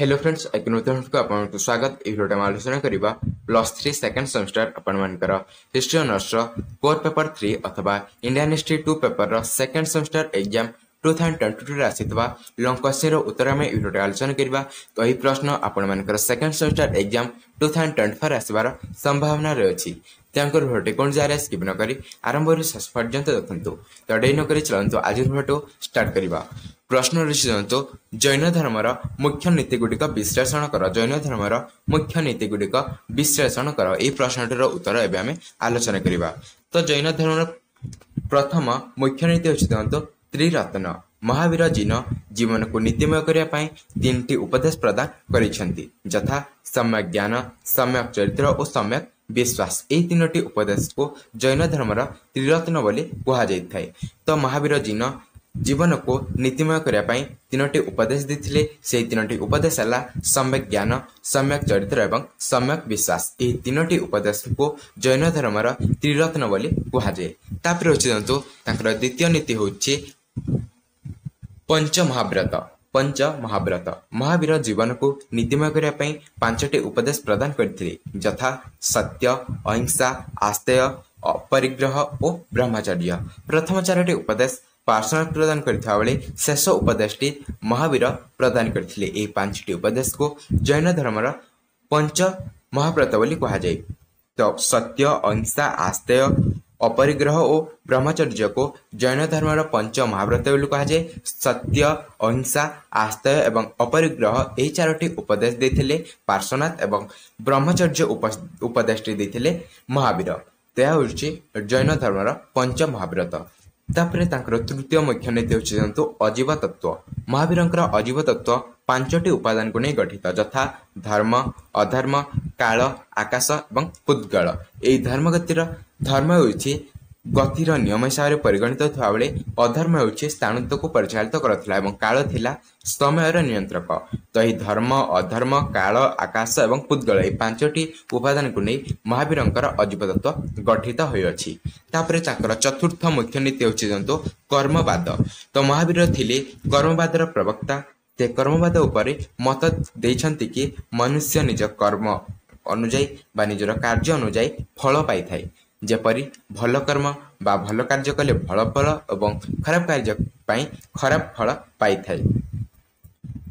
Hello friends एक नूतन को आपको स्वागत। ये भिडियो में आलोचना करबा +3 सेकंड सेमेस्टर आपण मानकर हिस्ट्री ऑनर्स कोर पेपर 3 अथवा Indian history 2 paper second semester exam 2022 रे आसीतबा लॉन्ग क्वेश्चन रो उत्तर में भिडियो आलोचना करबा। तो यही प्रश्न आपण मानकर सेकंड सेमेस्टर एग्जाम 2024 आसीबार संभावना रे अछि। त्यांकर भिडियो कोन जारे स्किप न करी आरंभ रे शेष पर्यंत देखंतु। तो डेई न करी चलंतु आज भिडियो स्टार्ट करबा। प्रश्न रही जानतु जैन धर्मर मुख्य नीति गुड़िक विश्लेषण कर। जैन धर्मर मुख्य नीति गुड़िक विश्लेषण कर। यह प्रश्नटर उत्तर एवं आम आलोचना करवा। तो जैन धर्मर प्रथम मुख्य नीति अच्छी देखो त्रिरत्न। महावीर जीन जीवन को नीतिमय करने 3टी उपदेश प्रदान करिसेंती, यथा सम्यक ज्ञान, सम्यक चरित्र और सम्यक विश्वास। यही 3टी उपदेश को जैन धर्मर त्रिरत्न बोली कह जाए। तो महावीर जीन जीवन को नीतिमय करने 3टी उपदेश देते। से 3टी उपदेश है सम्यक ज्ञान, सम्यक चरित्र एवं सम्यक विश्वास। यही 3टी उपदेश को जैन धर्मर त्रिरत्न बोली कह जाए। तापर अच्छे द्वितीय नीति हूँ पंचमहाव्रत। पंचमहाव्रत महावीर जीवन को नीतिमय करने 5टी उपदेश प्रदान करते, यथा सत्य, अहिंसा, आस्तेय, अपरिग्रह और ब्रह्मचर्य। प्रथम 4टी उपदेश पार्श्वनाथ प्रदान करता बेले शेष उपदेशटी महावीर प्रदान करथिले। ए 5टी उपदेश को जैन धर्मर पंच महाव्रत बोली कह जाए। तो सत्य, अहिंसा, आस्तेय, अपरिग्रह और ब्रह्मचर्य को जैन धर्मर पंच महाव्रत बोली कह जाए। सत्य, अहिंसा, आस्तेय एवं अपरिग्रह यही 4टी उपदेश देथिले पार्श्वनाथ एवं ब्रह्मचर्य उपदेशटी देथिले महावीर। तो होछि जैन धर्मर पंच महाव्रत। तापरे तांकर तृतीय मुख्य नीति होछि जंतु अजीव तत्व। महावीरंकर अजीव तत्व 5टी उपादान को नहीं गठित, यथा धर्म, अधर्म, काल, आकाश एवं पुद्गल। यही धर्मगतिर धर्म होछि गतिर नियम हिसाब से परिगणित था बेले अधर्म होछि स्थाणुत्व को परिचालित करथिला एवं काल थिला समयर नियंत्रक। तो यही धर्म, अधर्म, काल, आकाश एवं पुद्गल ये 5टी उपादान को नहीं महावीरंकर अजीव तत्व गठित होइछि। तापरे तांकर चतुर्थ मुख्य नीति होछि जंतु कर्मवाद। तो महावीर थिले कर्मवादर प्रवक्ता। ते कर्मवाद उपरे मत देइछंती कि मनुष्य निज कर्म अनुଯାୟୀ बा निजर कार्य अनुଯାୟୀ फल पाई थाए। जेपरी भल कर्म बा भल कार्य कले भल फल एवं खराब कार्य पाई खराब फल पाई थाए।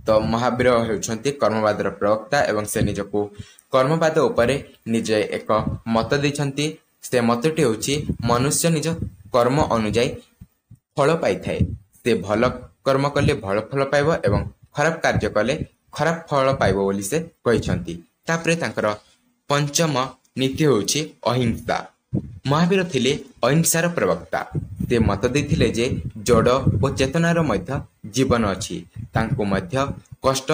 तो महावीर होउछंती कर्मवादर प्रवक्ता एवं से निजको कर्मवाद उपरे निजे एक मत देइछंती। से मतटी होछि मनुष्य निज कर्म अनुଯାୟୀ फल पाई थाए। से भल कर्म कले भल फल पाइबो एवं खराब कार्य कले खराब फल पाइबो बोली से कहिसंती। तापरे तांकर पंचम नीति होछि अहिंसा। महावीर थिले अहिंसार प्रवक्ता। ते मत देथिले जे जड़ और चेतनार मध्य जीवन अछि, तांको मध्य कष्ट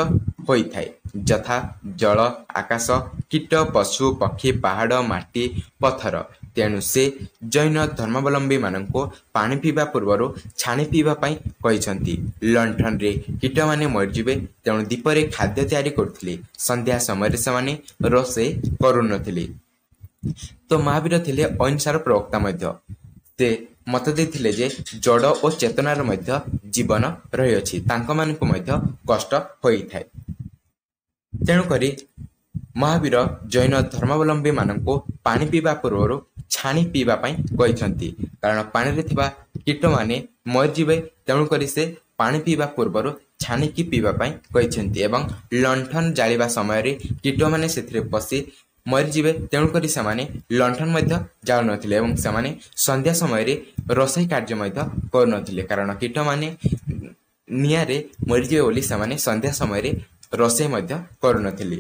होई थाए, यथा जल, आकाश, कीट, पशु, पक्षी, पहाड़, माटी, पत्थर। तेणु से जैन धर्मावलंबी मानको पानी पीवा पूर्व छाणी पीवा पाई कहिसंती। लंठन रे कीट माने मरजिबे, तेणु दीपरे खाद्य तैयारी करथिले। संध्या समय से माने रोषे करुनथिले। तो महावीर थिले अहिंसार प्रवक्ता मध्य। ते मत देथिले जे जड़ और चेतनार मध्य जीवन रही अछि, तांको मानको मध्य कष्ट होई थाए। तेणु करी महावीर जैन धर्मावलंबी मानको पानी पीवा पूर्व छाणी पीवा पाई कहिसंती, कारण पानी रे थिबा कीट माने मरजिबे। तेणु करी से पानी पीवा पूर्व छाणी की पीवा पाई कहिसंती एवं लंठन जालिबा समय रे कीट माने सेथिरे पसी मरीजिबे। तेणु करी समाने लंठन मध्य जाउ नथिले एवं समाने संध्या समय रे रोषई कार्य मध्य कर नथिले, कारण कीट माने नियारे मरीजिबे बोली समाने संध्या समय रे रोषई मध्य कर नथिले।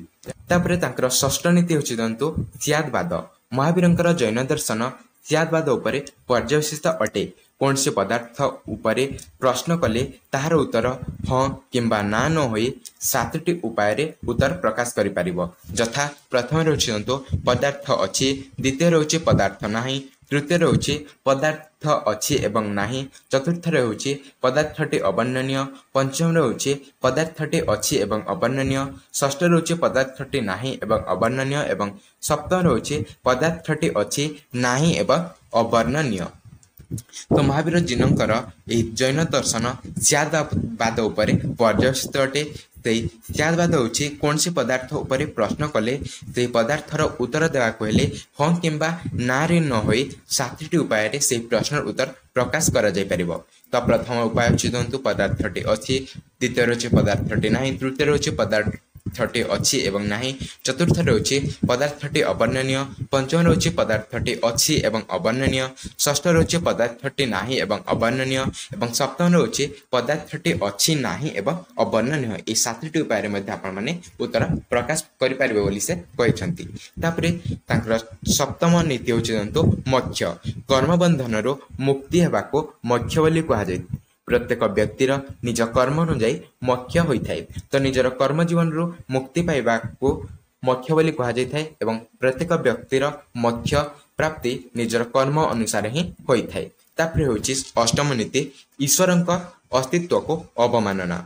तापरे तांकर षष्ठ नीति होछि जंतु स्यादवाद। महावीरंकर जैन दर्शन स्यादवाद उपरे पर्यवसित अटे। कौन से पदार्थ उपरे प्रश्न कले ताहार उत्तर हाँ किंबा ना न होई 7टी उपाय रे उत्तर प्रकाश करि परिबो। यथा प्रथम रहउछि जंतु पदार्थ अछि, द्वितीय रहउछि पदार्थ नाही, तृतीय रहउछि पदार्थ अछि एवं नाही, चतुर्थ रहउछि पदार्थटी अवर्णनीय, पंचम रहउछि पदार्थटी अछि एवं अवर्णनीय, षष्ठ रहउछि पदार्थटी नाही एवं अवर्णनीय एवं सप्तम रहउछि पदार्थटी अछि नाही एवं अवर्णनीय। तो महावीर जीनकर जैन दर्शन स्यादवाद उपरे पर्यवसित अटे। ସେଇ ସ୍ୟାଦବାଦ ହେଉଛି କୌଣସି ପଦାର୍ଥ ଉପରେ ପ୍ରଶ୍ନ କଲେ ସେହି ପଦାର୍ଥର ଉତ୍ତର ଦେବାକୁ ହେଲେ ହଁ କିମ୍ବା ନାଁରେ ନ ହୋଇ 7ଟି ଉପାୟରେ ସେହି ପ୍ରଶ୍ନର ଉତ୍ତର ପ୍ରକାଶ କରାଯାଇପାରିବ। ତ ପ୍ରଥମ ଉପାୟ ହେଉଛି ଧରନ୍ତୁ ପଦାର୍ଥଟି ଅଛି, ଦ୍ୱିତୀୟ ହେଉଛି ପଦାର୍ଥଟି ନାହିଁ, ତୃତୀୟ ହେଉଛି ପଦାର୍ଥଟି ଅଛି ଏବଂ ନାହିଁ, ଚତୁର୍ଥ ହେଉଛି ପଦାର୍ଥଟି ଅବର୍ଣ୍ଣନୀୟ, ପଞ୍ଚମ ହେଉଛି ପଦାର୍ଥଟି ଅଛି ଏବଂ ଅବର୍ଣ୍ଣନୀୟ, ଷଷ୍ଠ ହେଉଛି ପଦାର୍ଥଟି ନାହିଁ ଏବଂ ଅବର୍ଣ୍ଣନୀୟ ଏବଂ ସପ୍ତମ ହେଉଛି ପଦାର୍ଥଟି ଅଛି ନାହିଁ ଏବଂ ଅବର୍ଣ୍ଣନୀୟ। ଏହି 7ଟି ଉପାୟରେ ମଧ୍ୟ ଆପଣମାନେ ଉତ୍ତର ପ୍ରକାଶ କରିପାରିବେ ବୋଲି ସେ କହିଛନ୍ତି। ତାପରେ ତାଙ୍କର ସପ୍ତମ ନୀତି ହେଉଛି ଧରନ୍ତୁ ମୋକ୍ଷ। କର୍ମବନ୍ଧନରୁ ମୁକ୍ତି ହେବାକୁ ମୋକ୍ଷ ବୋଲି କୁହାଯାଏ। ପ୍ରତ୍ୟେକ ବ୍ୟକ୍ତିର ନିଜ କର୍ମ ଅନୁଯାୟୀ ମୋକ୍ଷ ହୋଇଥାଏ। ତ ନିଜର କର୍ମ ଜୀବନରୁ ମୁକ୍ତି ପାଇବାକୁ ମୋକ୍ଷ ବୋଲି କୁହାଯାଇଥାଏ ଏବଂ ପ୍ରତ୍ୟେକ ବ୍ୟକ୍ତିର ମୋକ୍ଷ ପ୍ରାପ୍ତି ନିଜର କର୍ମ ଅନୁସାରେ ହିଁ ହୋଇଥାଏ। ତାପରେ ହେଉଛି ଅଷ୍ଟମ ନୀତି ଈଶ୍ୱରଙ୍କ ଅସ୍ତିତ୍ୱକୁ ଅବମାନନା।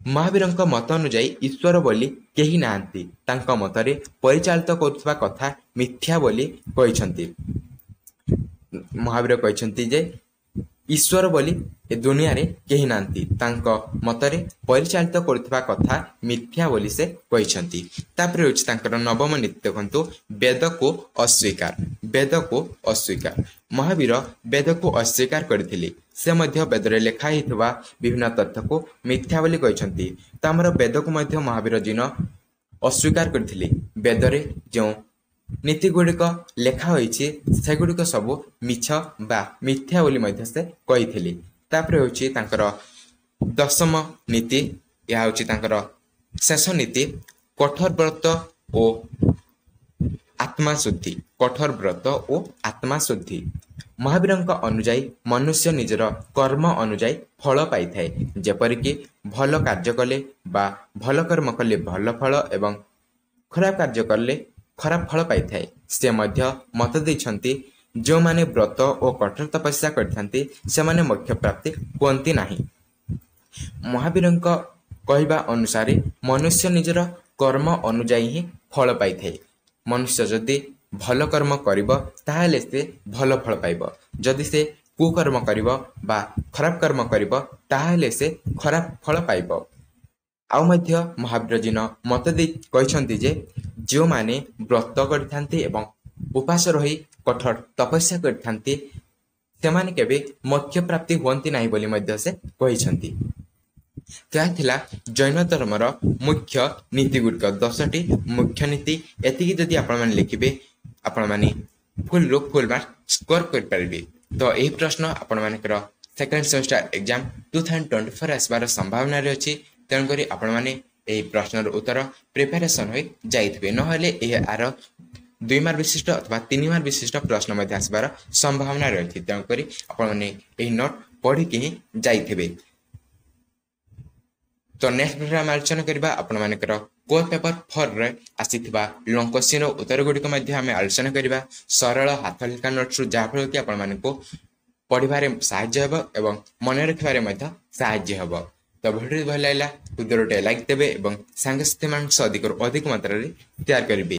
ମହାବୀରଙ୍କ ମତ ଅନୁଯାୟୀ ଈଶ୍ୱର ବୋଲି କେହି ନାହାନ୍ତି। ତାଙ୍କ ମତରେ ପରିଚାଳିତ କରୁଥିବା କଥା ମିଥ୍ୟା ବୋଲି କହିଛନ୍ତି। ମହାବୀର କହିଛନ୍ତି ଯେ ଈଶ୍ୱର ବୋଲି ଏ ଦୁନିଆରେ କେହି ନାହାନ୍ତି। ତାଙ୍କ ମତରେ ପରିଚାଳିତ କରୁଥିବା କଥା ମିଥ୍ୟା ବୋଲି ସେ କହିଛନ୍ତି। ତାପରେ ହେଉଛି ତାଙ୍କର ନବମ ନୀତି ଦେଖନ୍ତୁ ବେଦକୁ ଅସ୍ୱୀକାର। ବେଦକୁ ଅସ୍ୱୀକାର। ମହାବୀର ବେଦକୁ ଅସ୍ୱୀକାର କରିଥିଲେ। ସେ ମଧ୍ୟ ବେଦରେ ଲେଖା ହୋଇଥିବା ବିଭିନ୍ନ ତଥ୍ୟକୁ ମିଥ୍ୟା ବୋଲି କହିଛନ୍ତି। ତ ଆମର ବେଦକୁ ମଧ୍ୟ ମହାବୀର ଜିନ ଅସ୍ୱୀକାର କରିଥିଲେ। ବେଦରେ ଯେଉଁ ନୀତି ଗୁଡ଼ିକ ଲେଖା ହୋଇଛି ସେଗୁଡ଼ିକ ସବୁ ମିଛ ବା ମିଥ୍ୟା ବୋଲି ମଧ୍ୟ ସେ କହିଥିଲେ। ତାପରେ ହେଉଛି ତାଙ୍କର ଦଶମ ନୀତି, ଏହା ହେଉଛି ତାଙ୍କର ଶେଷ ନୀତି କଠୋର ବ୍ରତ ଓ ଆତ୍ମାଶୁଦ୍ଧି। କଠୋର ବ୍ରତ ଓ ଆତ୍ମାଶୁଦ୍ଧି। ମହାବୀରଙ୍କ ଅନୁଯାୟୀ ମନୁଷ୍ୟ ନିଜର କର୍ମ ଅନୁଯାୟୀ ଫଳ ପାଇଥାଏ। ଯେପରିକି ଭଲ କାର୍ଯ୍ୟ କଲେ ବା ଭଲ କର୍ମ କଲେ ଭଲ ଫଳ ଏବଂ ଖରାପ କାର୍ଯ୍ୟ କଲେ ଖରାପ ଫଳ ପାଇଥାଏ। ସେ ମଧ୍ୟ ମତ ଦେଇଛନ୍ତି ଯେଉଁମାନେ ବ୍ରତ ଓ କଠୋର ତପସ୍ୟା କରିଥାନ୍ତି ସେମାନେ ମୋକ୍ଷ ପ୍ରାପ୍ତି ହୁଅନ୍ତି ନାହିଁ। ମହାବୀରଙ୍କ କହିବା ଅନୁସାରେ ମନୁଷ୍ୟ ନିଜର କର୍ମ ଅନୁଯାୟୀ ହିଁ ଫଳ ପାଇଥାଏ। ମନୁଷ୍ୟ ଯଦି ଭଲ କର୍ମ କରିବ ତାହେଲେ ସେ ଭଲ ଫଳ ପାଇବ। ଯଦି ସେ କୁକର୍ମ କରିବ ବା ଖରାପ କର୍ମ କରିବ ତାହେଲେ ସେ ଖରାପ ଫଳ ପାଇବ। ଆଉ ମଧ୍ୟ ମହାବୀର ଜିନ ମତ ଦେଇ କହିଛନ୍ତି ଯେ ଯେଉଁମାନେ ବ୍ରତ କରିଥାନ୍ତି ଏବଂ ଉପାସ ରହି କଠୋର ତପସ୍ୟା କରିଥାନ୍ତି ସେମାନେ କେବେ ମୋକ୍ଷ ପ୍ରାପ୍ତି ହୁଅନ୍ତି ନାହିଁ ବୋଲି ମଧ୍ୟ ସେ କହିଛନ୍ତି। ଏହା ଥିଲା ଜୈନ ଧର୍ମର ମୁଖ୍ୟ ନୀତି ଗୁଡ଼ିକ, 10ଟି ମୁଖ୍ୟ ନୀତି। ଏତିକି ଯଦି ଆପଣମାନେ ଲେଖିବେ ଆପଣମାନେ ଫୁଲରୁ ଫୁଲ ମାର୍କ ସ୍କୋର କରିପାରିବେ। ତ ଏହି ପ୍ରଶ୍ନ ଆପଣମାନଙ୍କର ସେକେଣ୍ଡ ସେମିଷ୍ଟାର ଏକ୍ଜାମ 2024 ଆସିବାର ସମ୍ଭାବନାରେ ଅଛି। ତେଣୁକରି ଆପଣମାନେ ଏହି ପ୍ରଶ୍ନର ଉତ୍ତର ପ୍ରିପାରେସନ୍ ହୋଇ ଯାଇଥିବେ। ନହେଲେ ଏହାର 2 ମାର୍କ ବିଶିଷ୍ଟ ଅଥବା 3 ମାର୍କ ବିଶିଷ୍ଟ ପ୍ରଶ୍ନ ମଧ୍ୟ ଆସିବାର ସମ୍ଭାବନା ରହିଛି। ତେଣୁକରି ଆପଣମାନେ ଏହି ନୋଟ୍ ପଢ଼ିକି ହିଁ ଯାଇଥିବେ। ତ ନେକ୍ସଟ ଭିଡ଼ିଓରେ ଆମେ ଆଲୋଚନା କରିବା ଆପଣମାନଙ୍କର କୋର୍ ପେପର 4ରେ ଆସିଥିବା ଲଙ୍ଗ କ୍ୱେଶ୍ଚିନ୍ର ଉତ୍ତର ଗୁଡ଼ିକ ମଧ୍ୟ ଆମେ ଆଲୋଚନା କରିବା ସରଳ ହାତ ଲେଖା ନୋଟ୍ସରୁ, ଯାହାଫଳରେ କି ଆପଣମାନଙ୍କୁ ପଢ଼ିବାରେ ସାହାଯ୍ୟ ହେବ ଏବଂ ମନେ ରଖିବାରେ ମଧ୍ୟ ସାହାଯ୍ୟ ହେବ। ତ ଭିଡ଼ିଓ ଭଲ ଲାଗିଲା ଭିଡ଼ିଓଟେ ଲାଇକ୍ ଦେବେ ଏବଂ ସାଙ୍ଗସାଥିମାନଙ୍କ ସହ ଅଧିକରୁ ଅଧିକ ମାତ୍ରାରେ ସେୟାର କରିବେ।